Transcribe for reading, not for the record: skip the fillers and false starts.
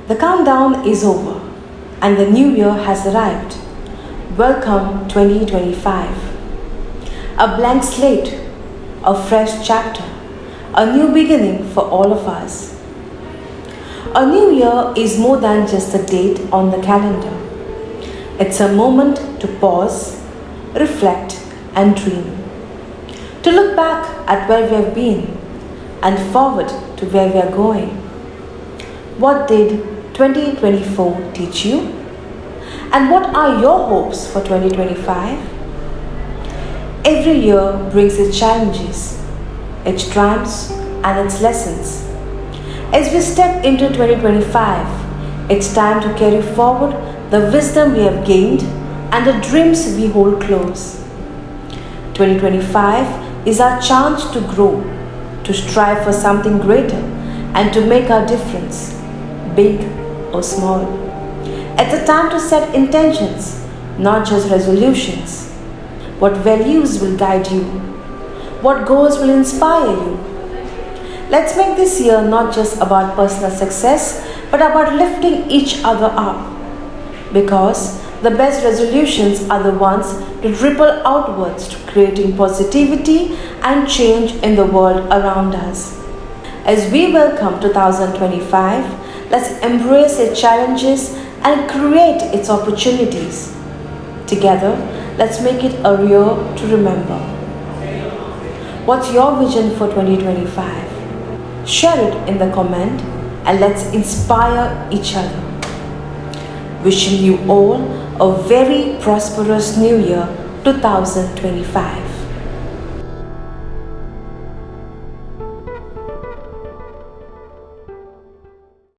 The countdown is over and the new year has arrived. Welcome 2025. A blank slate, a fresh chapter, a new beginning for all of us. A new year is more than just a date on the calendar. It's a moment to pause, reflect, and dream. To look back at where we have been and forward to where we are going. What did 2024 teach you? And what are your hopes for 2025? Every year brings its challenges, its triumphs, and its lessons. As we step into 2025, it's time to carry forward the wisdom we have gained and the dreams we hold close. 2025 is our chance to grow, to strive for something greater, and to make our difference, big or small. It's a time to set intentions, not just resolutions. What values will guide you? What goals will inspire you? Let's make this year not just about personal success, but about lifting each other up. Because the best resolutions are the ones that ripple outwards to creating positivity and change in the world around us. As we welcome 2025, let's embrace its challenges and create its opportunities. Together, let's make it a year to remember. What's your vision for 2025? Share it in the comment and let's inspire each other. Wishing you all a very prosperous new year 2025.